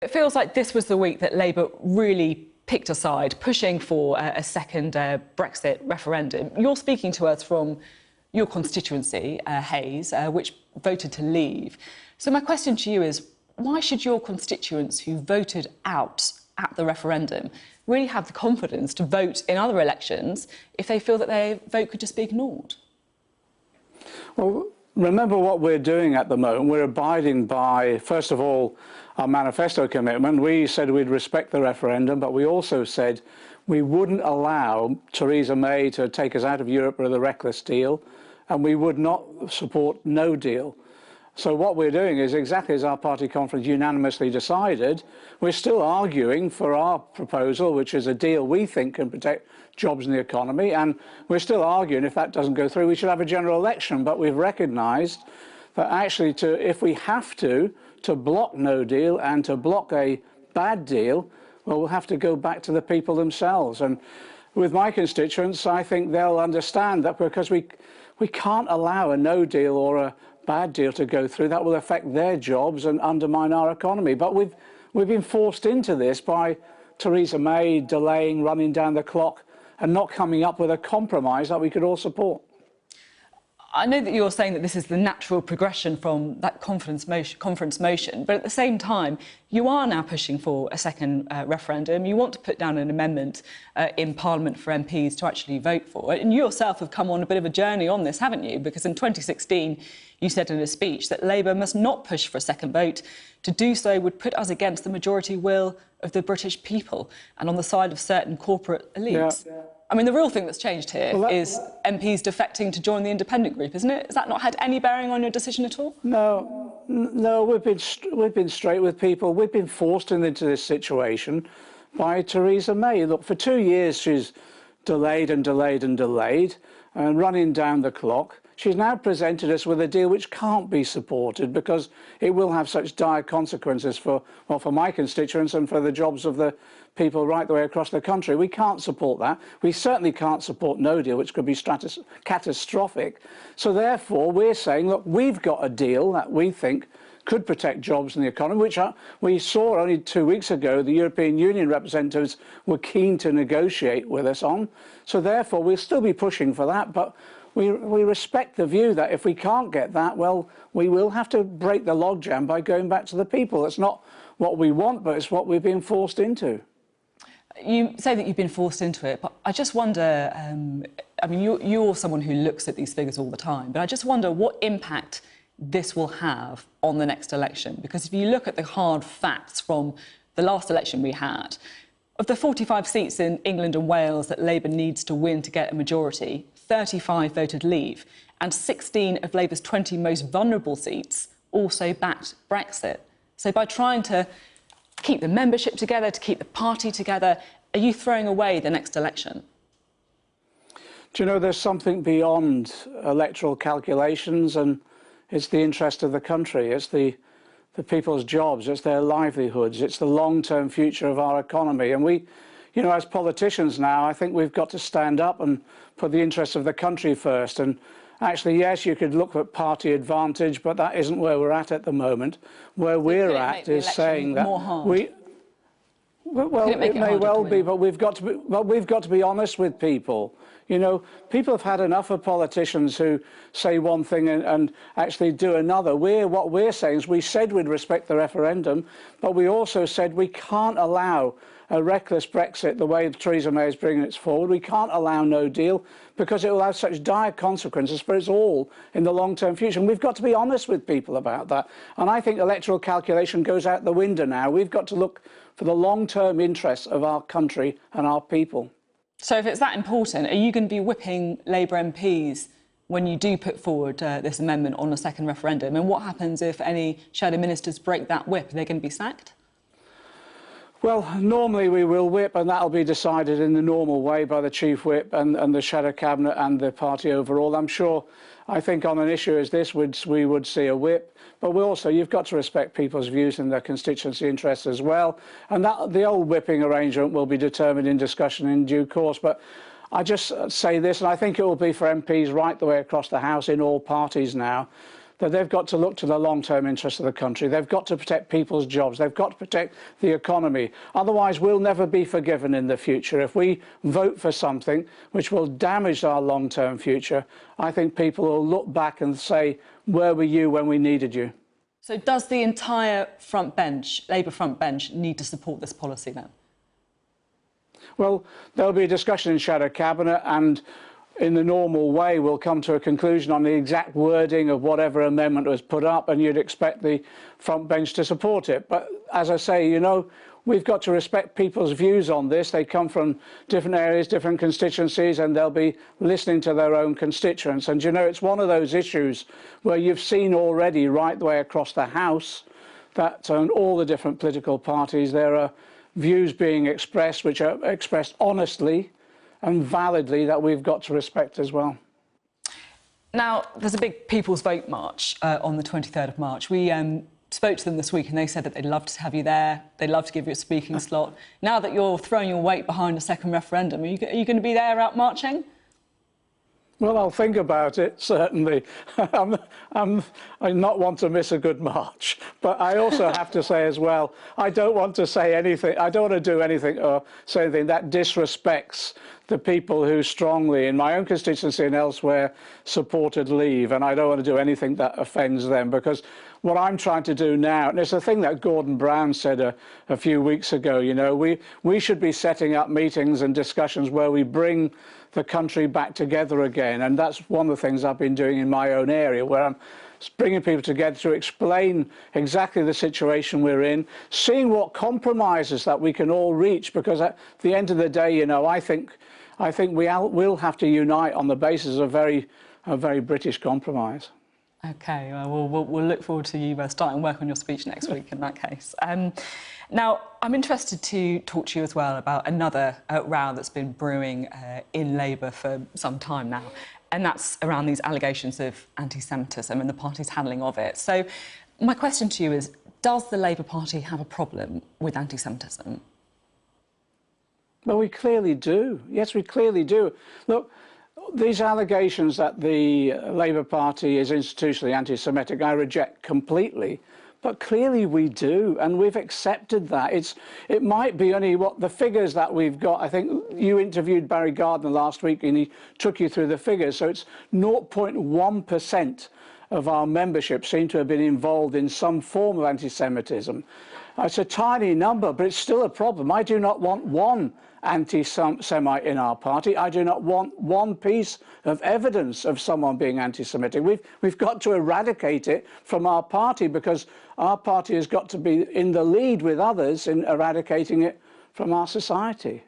It feels like this was the week that Labour really picked a side, pushing for a second Brexit referendum. You're speaking to us from your constituency, Hayes, which voted to leave. So my question to you is, why should your constituents who voted out at the referendum really have the confidence to vote in other elections if they feel that their vote could just be ignored? Well, remember what we're doing at the moment. We're abiding by, first of all, our manifesto commitment. We said we'd respect the referendum, but we also said we wouldn't allow Theresa May to take us out of Europe with a reckless deal, and we would not support no deal. So what we're doing is exactly as our party conference unanimously decided. We're still arguing for our proposal, which is a deal we think can protect jobs in the economy, and we're still arguing if that doesn't go through, we should have a general election. But we've recognised that actually, if we have to block no deal and to block a bad deal, well, we'll have to go back to the people themselves. And with my constituents, I think they'll understand that because we can't allow a no deal or a bad deal to go through. That will affect their jobs and undermine our economy. But we've been forced into this by Theresa May delaying, running down the clock and not coming up with a compromise that we could all support. I know that you're saying that this is the natural progression from that conference motion, but at the same time, you are now pushing for a second referendum. You want to put down an amendment in Parliament for MPs to actually vote for it. And you yourself have come on a bit of a journey on this, haven't you? Because in 2016, you said in a speech that Labour must not push for a second vote. To do so would put us against the majority will of the British people and on the side of certain corporate elites. Yeah. I mean, the real thing that's changed here is MPs defecting to join the independent group, isn't it? Has that not had any bearing on your decision at all? No, we've been straight with people. We've been forced into this situation by Theresa May. Look, for 2 years she's delayed and delayed and delayed and running down the clock. She's now presented us with a deal which can't be supported because it will have such dire consequences for my constituents and for the jobs of the people right the way across the country. We can't support that. We certainly can't support no deal, which could be catastrophic. So therefore, we're saying, look, we've got a deal that we think could protect jobs in the economy, which we saw only 2 weeks ago the European Union representatives were keen to negotiate with us on. So therefore, we'll still be pushing for that, but we respect the view that if we can't get that, well, we will have to break the logjam by going back to the people. It's not what we want, but it's what we've been forced into. You say that you've been forced into it, but I just wonder, I mean, you're someone who looks at these figures all the time, but I just wonder what impact this will have on the next election. Because if you look at the hard facts from the last election we had, of the 45 seats in England and Wales that Labour needs to win to get a majority, 35 voted leave, and 16 of Labour's 20 most vulnerable seats also backed Brexit. So by trying to keep the membership together, to keep the party together, are you throwing away the next election? Do you know, there's something beyond electoral calculations, and it's the interest of the country. It's the people's jobs, it's their livelihoods, it's the long-term future of our economy. And we, you know, as politicians now, I think we've got to stand up and put the interests of the country first. And actually, yes, you could look at party advantage, but that isn't where we're at the moment. Where we're at is saying that well, it may well be, but we've got to be honest with people. You know, people have had enough of politicians who say one thing and actually do another. What we're saying is we said we'd respect the referendum, but we also said we can't allow a reckless Brexit the way Theresa May is bringing it forward. We can't allow no deal because it will have such dire consequences for us all in the long-term future. And we've got to be honest with people about that. And I think electoral calculation goes out the window now. We've got to look for the long-term interests of our country and our people. So if it's that important, are you going to be whipping Labour MPs when you do put forward this amendment on a second referendum? And what happens if any shadow ministers break that whip? Are they going to be sacked? Well, normally we will whip, and that'll be decided in the normal way by the Chief Whip and the Shadow Cabinet and the party overall. I'm sure, I think on an issue as this, we would see a whip. But you've got to respect people's views and their constituency interests as well. And the old whipping arrangement will be determined in discussion in due course. But I just say this, and I think it will be for MPs right the way across the House in all parties now, that they've got to look to the long-term interests of the country. They've got to protect people's jobs. They've got to protect the economy. Otherwise, we'll never be forgiven in the future. If we vote for something which will damage our long-term future, I think people will look back and say, where were you when we needed you? So does the entire front bench, Labour front bench, need to support this policy then? Well, there'll be a discussion in Shadow Cabinet, and in the normal way we'll come to a conclusion on the exact wording of whatever amendment was put up, and you'd expect the front bench to support it. But as I say, you know, we've got to respect people's views on this. They come from different areas, different constituencies, and they'll be listening to their own constituents. And you know, it's one of those issues where you've seen already right the way across the House that on all the different political parties there are views being expressed which are expressed honestly and validly that we've got to respect as well. Now, there's a big People's Vote march on the 23rd of March. We spoke to them this week and they said that they'd love to have you there, they'd love to give you a speaking slot. Now that you're throwing your weight behind a second referendum, are you going to be there out marching? Well, I'll think about it, certainly. I not want to miss a good march. But I also have to say as well, I don't want to say anything, I don't want to do anything or say anything that disrespects the people who strongly, in my own constituency and elsewhere, supported Leave. And I don't want to do anything that offends them, because what I'm trying to do now, and it's a thing that Gordon Brown said a few weeks ago, you know, we should be setting up meetings and discussions where we bring the country back together again. And that's one of the things I've been doing in my own area, where I'm bringing people together to explain exactly the situation we're in, seeing what compromises that we can all reach, because at the end of the day, you know, I think we'll have to unite on the basis of a very British compromise. OK, well, we'll look forward to you starting work on your speech next week in that case. Now, I'm interested to talk to you as well about another row that's been brewing in Labour for some time now, and that's around these allegations of anti-Semitism and the party's handling of it. So my question to you is, does the Labour Party have a problem with anti-Semitism? Well, we clearly do. Yes, we clearly do. Look, these allegations that the Labour Party is institutionally anti-Semitic, I reject completely. But clearly we do, and we've accepted that. It might be only what the figures that we've got. I think you interviewed Barry Gardner last week and he took you through the figures. So it's 0.1% of our membership seem to have been involved in some form of anti-Semitism. It's a tiny number, but it's still a problem. I do not want one anti-Semite in our party. I do not want one piece of evidence of someone being anti-Semitic. We've got to eradicate it from our party, because our party has got to be in the lead with others in eradicating it from our society.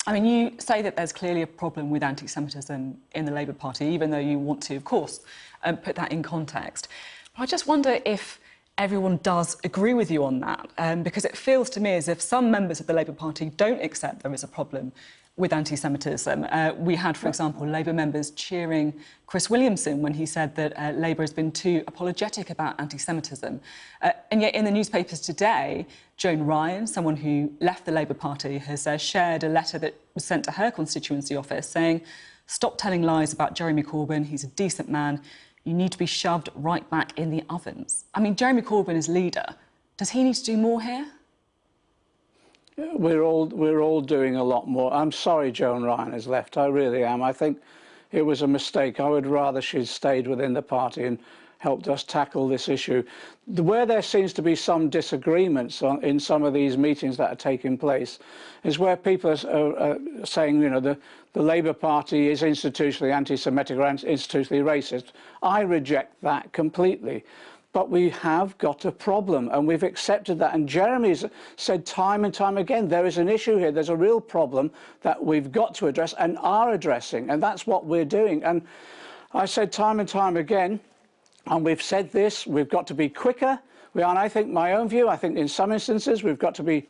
I mean, you say that there's clearly a problem with anti-Semitism in the Labour Party, even though you want to, of course, put that in context. But I just wonder if everyone does agree with you on that, because it feels to me as if some members of the Labour Party don't accept there is a problem with anti-Semitism. We had, for example, Labour members cheering Chris Williamson when he said that Labour has been too apologetic about anti-Semitism. And yet in the newspapers today, Joan Ryan, someone who left the Labour Party, has shared a letter that was sent to her constituency office saying, "Stop telling lies about Jeremy Corbyn, he's a decent man. You need to be shoved right back in the ovens." I mean, Jeremy Corbyn is leader. Does he need to do more here? We're all doing a lot more. I'm sorry Joan Ryan has left. I really am. I think it was a mistake. I would rather she'd stayed within the party and helped us tackle this issue. Where there seems to be some disagreements in some of these meetings that are taking place is where people are saying, you know, the Labour Party is institutionally anti-Semitic or institutionally racist. I reject that completely. But we have got a problem, and we've accepted that. And Jeremy's said time and time again, there is an issue here. There's a real problem that we've got to address and are addressing. And that's what we're doing. And I said time and time again, and we've said this, we've got to be quicker. And I think my own view, I think in some instances we've got to be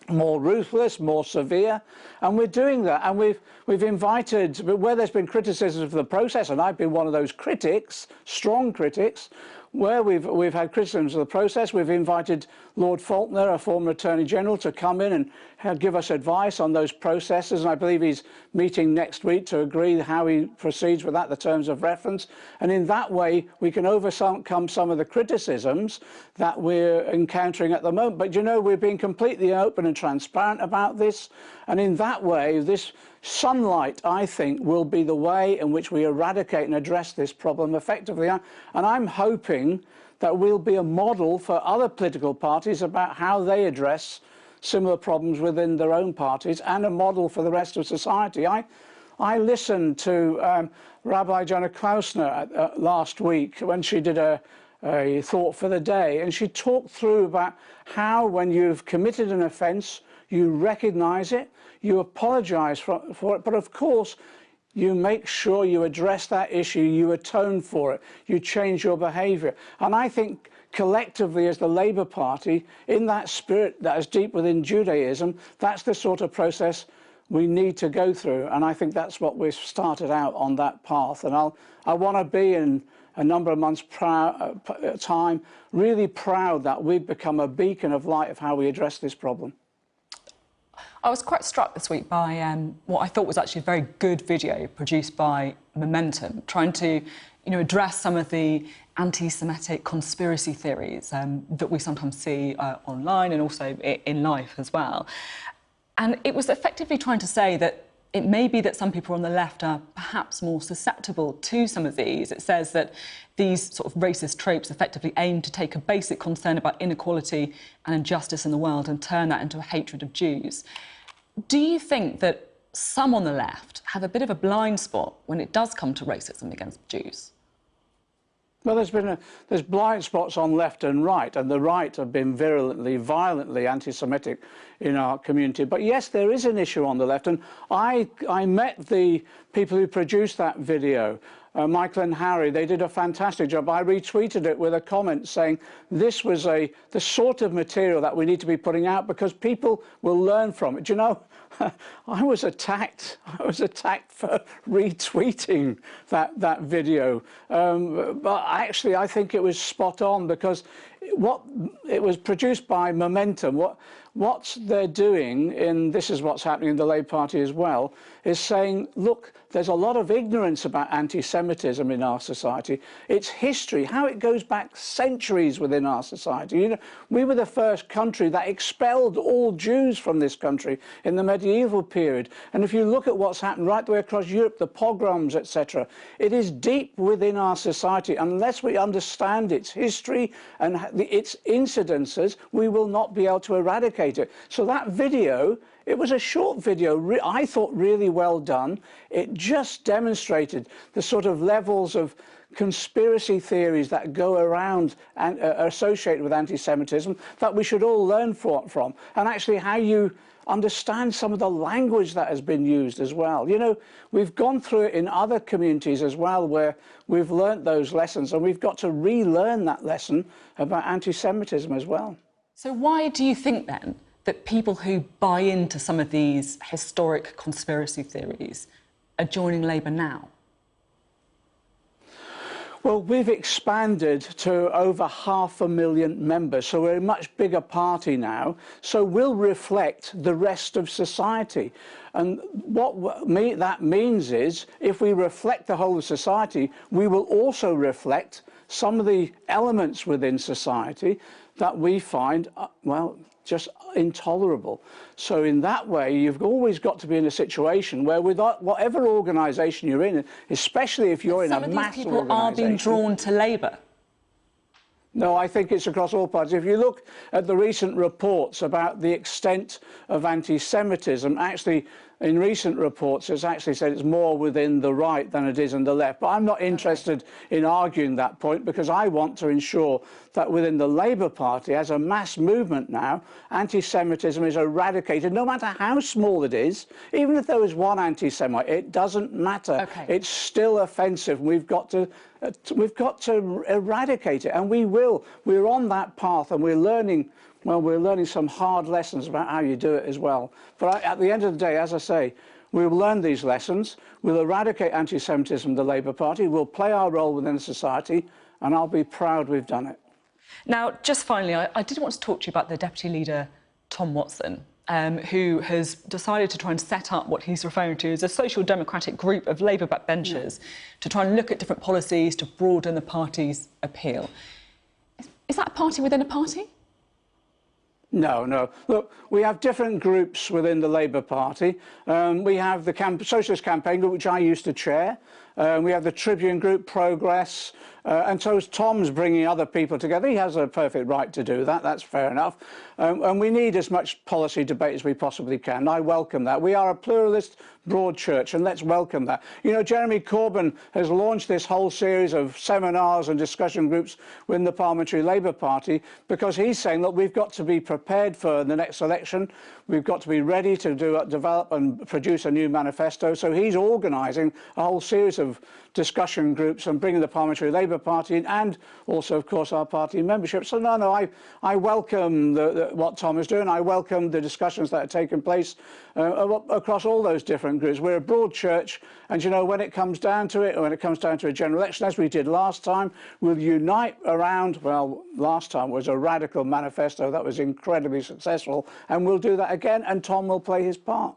more ruthless, more severe, and we're doing that. And we've invited, where there's been criticism of the process, and I've been one of those critics, strong critics, where we've had criticisms of the process, we've invited Lord Faulkner, a former Attorney General, to come in and give us advice on those processes. And I believe he's meeting next week to agree how he proceeds with that, the terms of reference. And in that way, we can overcome some of the criticisms that we're encountering at the moment. But, you know, we're being completely open and transparent about this. And in that way, this sunlight, I think, will be the way in which we eradicate and address this problem effectively. And I'm hoping that we'll be a model for other political parties about how they address similar problems within their own parties, and a model for the rest of society. I listened to Rabbi Jana Klausner last week when she did a thought for the day, and she talked through about how, when you've committed an offence, you recognise it, you apologise for it, but of course you make sure you address that issue, you atone for it, you change your behaviour. And I think collectively, as the Labour Party, in that spirit that is deep within Judaism, that's the sort of process we need to go through. And I think that's what we've started out on that path. And I want to be, in a number of months' time, really proud that we've become a beacon of light of how we address this problem. I was quite struck this week by what I thought was actually a very good video produced by Momentum, trying to, address some of the anti-Semitic conspiracy theories that we sometimes see online and also in life as well. And it was effectively trying to say that it may be that some people on the left are perhaps more susceptible to some of these. It says that these sort of racist tropes effectively aim to take a basic concern about inequality and injustice in the world and turn that into a hatred of Jews. Do you think that some on the left have a bit of a blind spot when it does come to racism against Jews? Well, there's blind spots on left and right, and the right have been violently anti-Semitic in our community. But yes, there is an issue on the left, and I met the people who produced that video, Michael and Harry. They did a fantastic job. I retweeted it with a comment saying this was the sort of material that we need to be putting out because people will learn from it. Do you know, I was attacked for retweeting that video, but actually I think it was spot on, because it was produced by Momentum. What they're doing, and this is what's happening in the Labour Party as well, is saying, look, there's a lot of ignorance about anti-Semitism in our society. Its history, how it goes back centuries within our society. We were the first country that expelled all Jews from this country in the medieval period. And if you look at what's happened right the way across Europe, the pogroms, etc., it is deep within our society. Unless we understand its history and its incidences, we will not be able to eradicate it. So that video, it was a short video, I thought really well done. It just demonstrated the sort of levels of conspiracy theories that go around and are associated with anti-Semitism that we should all learn from, and actually how you understand some of the language that has been used as well. We've gone through it in other communities as well, where we've learnt those lessons, and we've got to relearn that lesson about anti-Semitism as well. So why do you think then that people who buy into some of these historic conspiracy theories are joining Labour now? Well, we've expanded to over 500,000 members, so we're a much bigger party now, so we'll reflect the rest of society. And what that means is, if we reflect the whole of society, we will also reflect some of the elements within society that we find, just intolerable. So in that way, you've always got to be in a situation where, with whatever organisation you're in, especially if you're in a mass organisation... Some of these people are being drawn to Labour. No, I think it's across all parties. If you look at the recent reports about the extent of anti-Semitism, actually, in recent reports, it's actually said it's more within the right than it is in the left. But I'm not interested in arguing that point, because I want to ensure that within the Labour Party, as a mass movement now, anti-Semitism is eradicated, no matter how small it is. Even if there was one anti-Semite, it doesn't matter. Okay. It's still offensive. We've got to eradicate it, and we will. We're on that path, and we're learning. Well, we're learning some hard lessons about how you do it as well. But at the end of the day, as I say, we'll learn these lessons. We'll eradicate anti-Semitism in the Labour Party. We'll play our role within society, and I'll be proud we've done it. Now, just finally, I did want to talk to you about the Deputy Leader, Tom Watson, who has decided to try and set up what he's referring to as a social democratic group of Labour backbenchers to try and look at different policies to broaden the party's appeal. Is that a party within a party? No, no. Look, we have different groups within the Labour Party. We have the Socialist Campaign Group, which I used to chair. We have the Tribune Group, Progress, and so Tom's bringing other people together. He has a perfect right to do that. That's fair enough. And we need as much policy debate as we possibly can. I welcome that. We are a pluralist, broad church, and let's welcome that. You know, Jeremy Corbyn has launched this whole series of seminars and discussion groups within the Parliamentary Labour Party because he's saying, look, we've got to be prepared for the next election. We've got to be ready to develop and produce a new manifesto. So he's organising a whole series of discussion groups and bringing the Parliamentary Labour Party in, and also, of course, our party membership. So, no, I welcome what Tom is doing. I welcome the discussions that are taking place across all those different groups. We're a broad church, and, you know, when it comes down to it, when it comes down to a general election, as we did last time, we'll unite around, well, last time was a radical manifesto that was incredibly successful, and we'll do that again, and Tom will play his part.